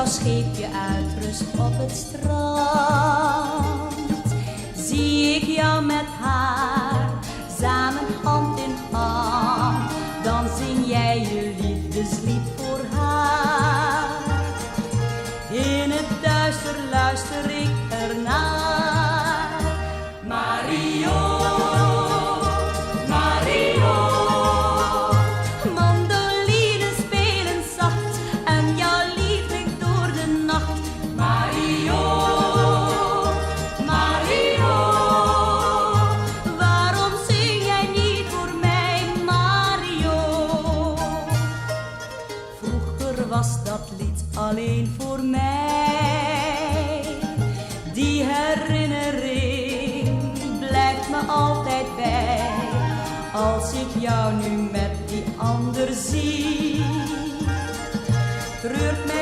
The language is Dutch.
scheepje uitrust op het strand, zie ik jou met haar, samen hand in hand. Dan zing jij je liefdeslied voor haar. In het duister luister ik ernaar. Mario, Mario. Mandolinen spelen zacht en jouw lied klinkt door de nacht. Mario, Mario. Waarom zing jij niet voor mij, Mario? Vroeger was dat lied alleen voor mij. Die herinnering blijft me altijd bij. Als ik jou nu met die ander zie, treurt mij